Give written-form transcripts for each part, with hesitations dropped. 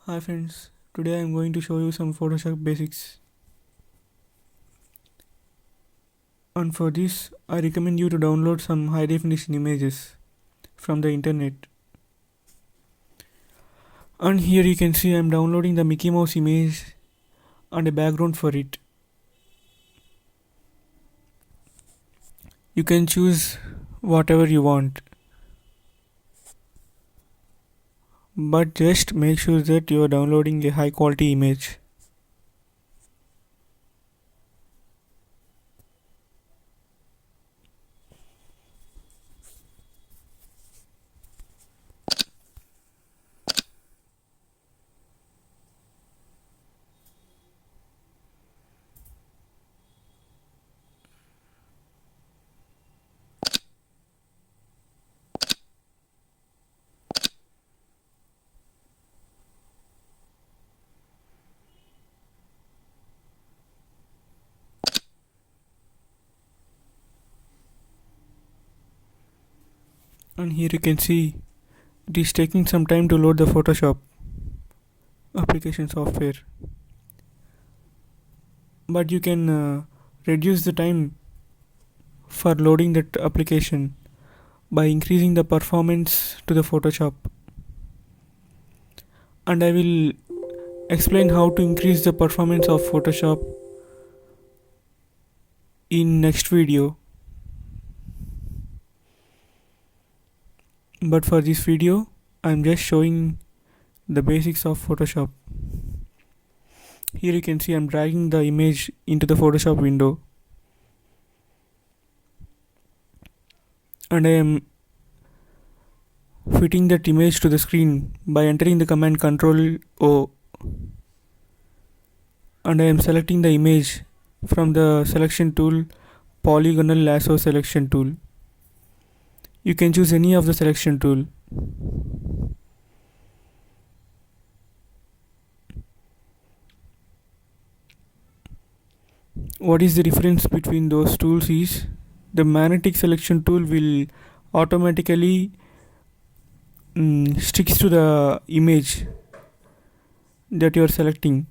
Hi friends, today I am going to show you some Photoshop basics. And for this, I recommend you to download some high definition images from the internet. And here you can see I am downloading the Mickey Mouse image and a background for it. You can choose whatever you want, but just make sure that you are downloading a high quality image. And here you can see it is taking some time to load the Photoshop application software. But you can reduce the time for loading that application by increasing the performance to the Photoshop. And I will explain how to increase the performance of Photoshop in next video. But for this video, I'm just showing the basics of Photoshop. Here you can see I'm dragging the image into the Photoshop window. And I am fitting that image to the screen by entering the command Ctrl O. And I am selecting the image from the selection tool, polygonal lasso selection tool. You can choose any of the selection tool. What is the difference between those tools is the magnetic selection tool will automatically sticks to the image that you are selecting,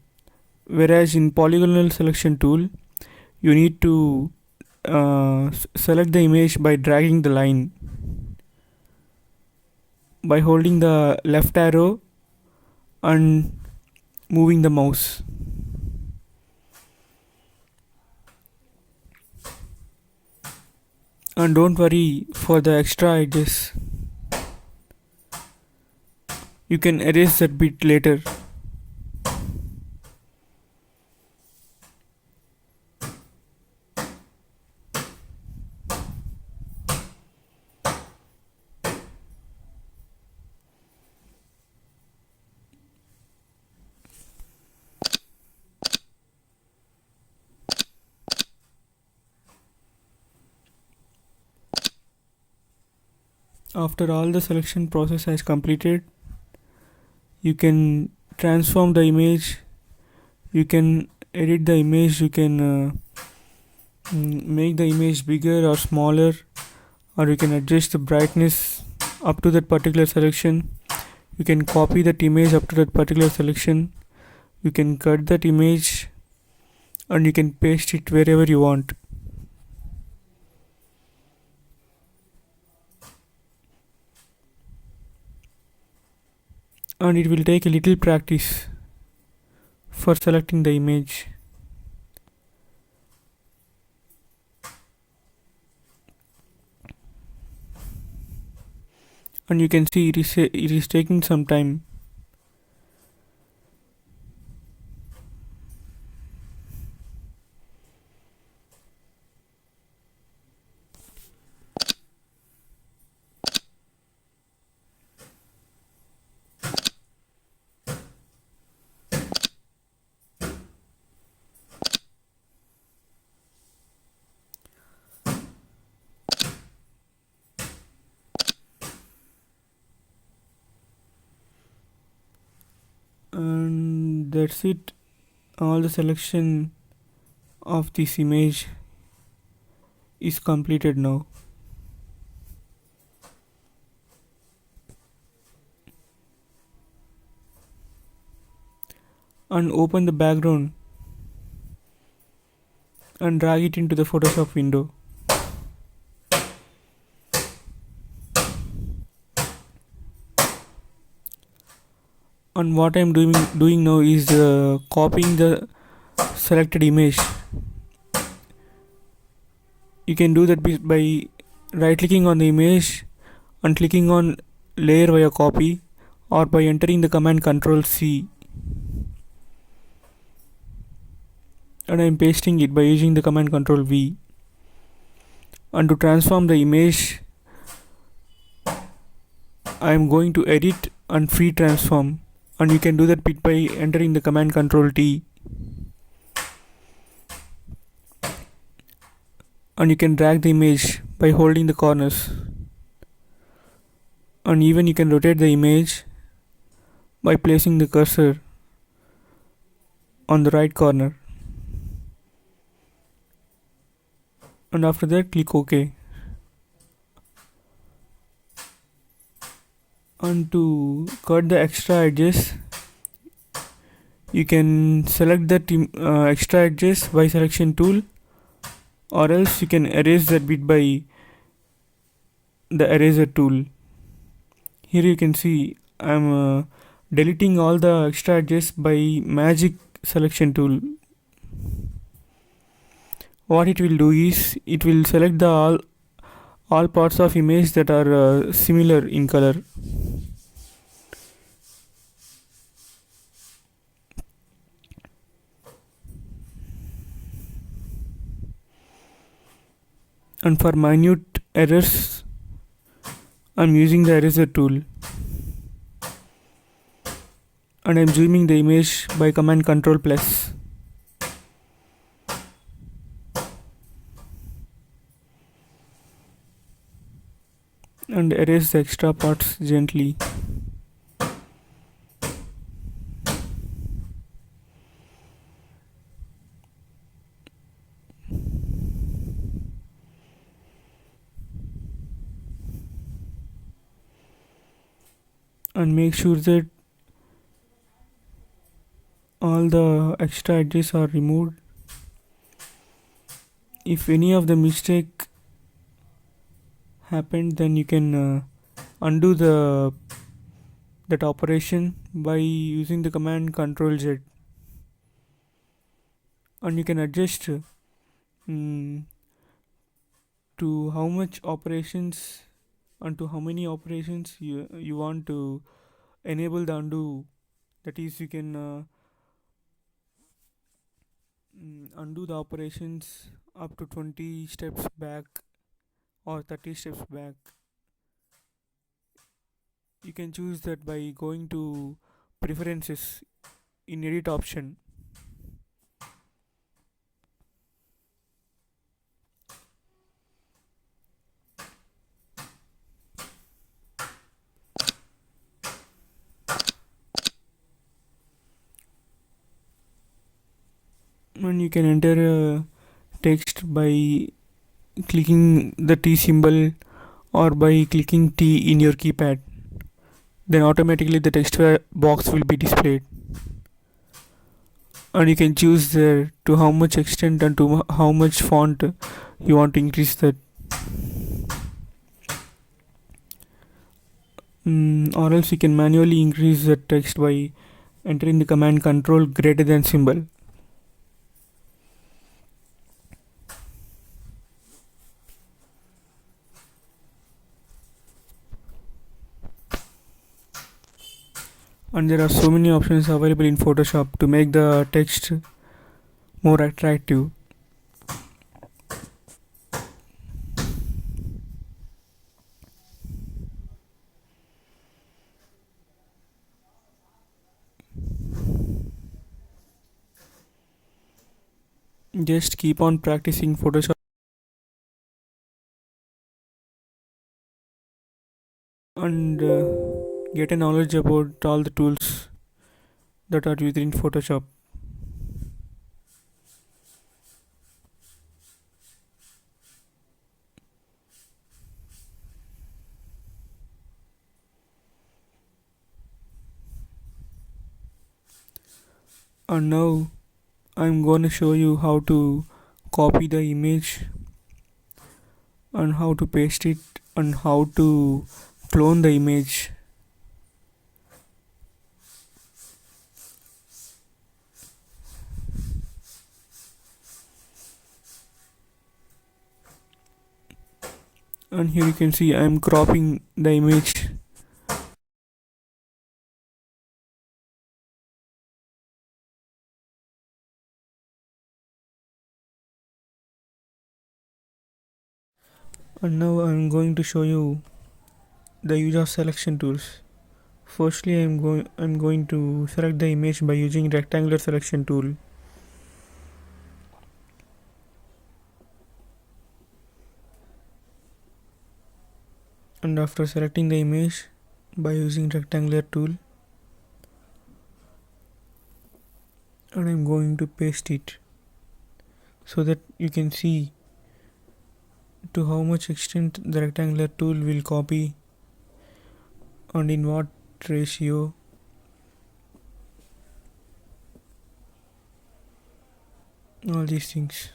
whereas in polygonal selection tool you need to select the image by dragging the line by holding the left arrow and moving the mouse. And don't worry for the extra edges, you can erase that bit later. After all the selection process has completed, you can transform the image, you can edit the image, you can make the image bigger or smaller, or you can adjust the brightness up to that particular selection. You can copy that image up to that particular selection, you can cut that image, and you can paste it wherever you want. And it will take a little practice for selecting the image. And you can see it is taking some time. And that's it, all the selection of this image is completed now. and open the background and drag it into the Photoshop window. And what I'm doing now is copying the selected image. You can do that by right clicking on the image and clicking on layer via copy, or by entering the command Ctrl C, and I'm pasting it by using the command Ctrl V. And to transform the image, I'm going to edit and free transform, and you can do that bit by entering the command Ctrl T. And you can drag the image by holding the corners, and even you can rotate the image by placing the cursor on the right corner. And after that, click OK. And to cut the extra edges, you can select that extra edges by selection tool, or else you can erase that bit by the eraser tool. Here you can see I'm deleting all the extra edges by magic selection tool. What it will do is it will select the all parts of image that are similar in color. And for minute errors, I'm using the eraser tool, and I'm zooming the image by command Ctrl plus. And erase the extra parts gently. And make sure that all the extra edges are removed. If any of the mistake happened, then you can undo that operation by using the command Ctrl Z, and you can adjust to how much operations and to how many operations you want to enable the undo. That is, you can undo the operations up to 20 steps back or 30 steps back. You can choose that by going to preferences in edit option. And you can enter text by clicking the T symbol or by clicking T in your keypad. Then automatically the text box will be displayed, and you can choose there to how much extent and to how much font you want to increase that. Or else you can manually increase the text by entering the command control greater than symbol. And there are so many options available in Photoshop to make the text more attractive. Just keep on practicing Photoshop and get a knowledge about all the tools that are used in Photoshop. And now I'm going to show you how to copy the image and how to paste it and how to clone the image. And here you can see I'm cropping the image. And now I'm going to show you the use of selection tools. Firstly, I'm going to select the image by using rectangular selection tool. And after selecting the image by using rectangular tool, and I'm going to paste it so that you can see to how much extent the rectangular tool will copy and in what ratio. All these things.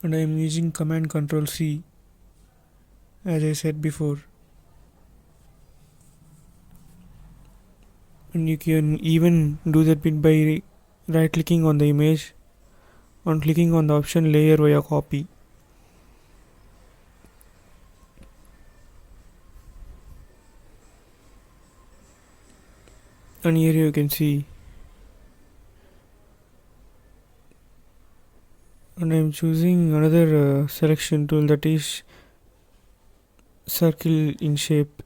And I am using command control C as I said before. And you can even do that bit by right clicking on the image and clicking on the option layer via copy. And here you can see, and I am choosing another selection tool, that is circle in shape.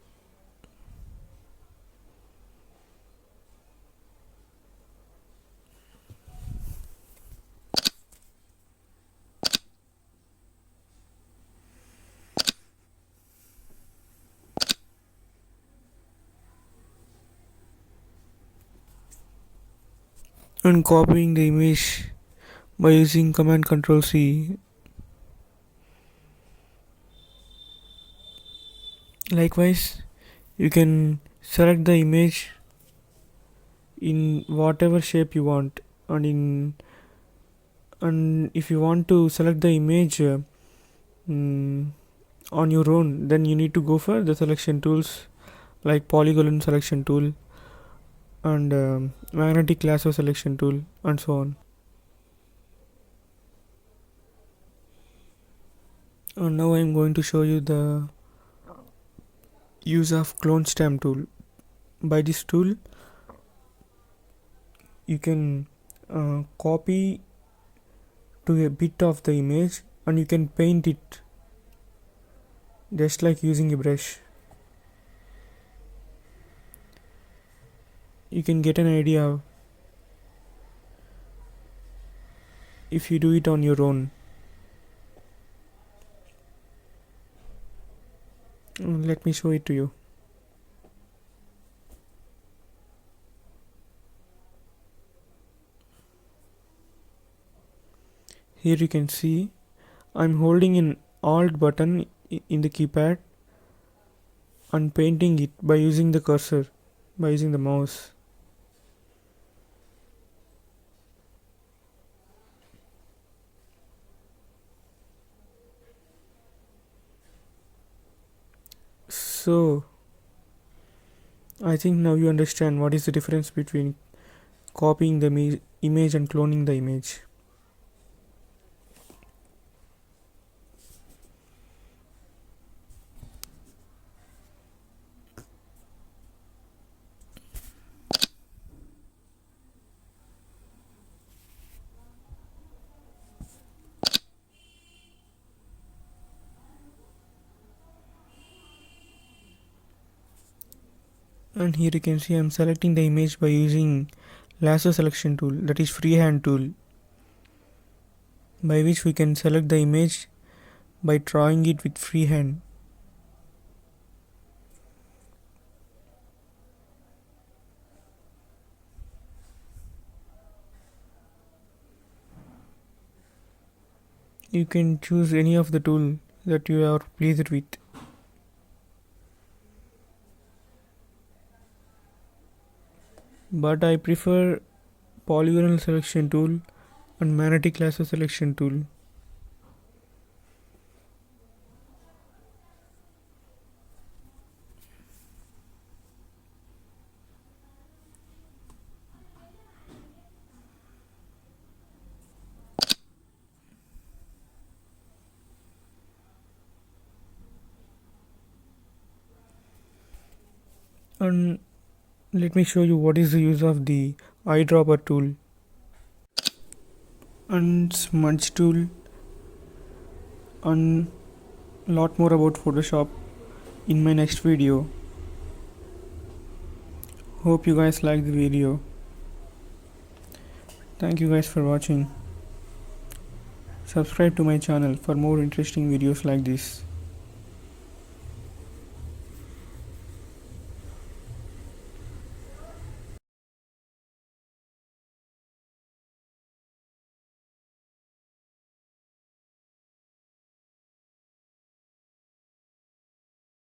And copying the image by using command control C. Likewise, you can select the image in whatever shape you want, and if you want to select the image mm, on your own, then you need to go for the selection tools like polygon selection tool and magnetic lasso selection tool and so on. And now I'm going to show you the use of clone stamp tool. By this tool you can copy to a bit of the image and you can paint it just like using a brush. You can get an idea if you do it on your own. Let me show it to you. Here you can see I'm holding an alt button in the keypad and painting it by using the cursor, by using the mouse. So I think now you understand what is the difference between copying the image and cloning the image. And here you can see I'm selecting the image by using lasso selection tool, that is freehand tool, by which we can select the image by drawing it with freehand. you can choose any of the tool that you are pleased with. But I prefer polygonal selection tool and magnetic lasso selection tool. And let me show you what is the use of the eyedropper tool and smudge tool and lot more about Photoshop in my next video. Hope you guys like the video. Thank you guys for watching. Subscribe to my channel for more interesting videos like this.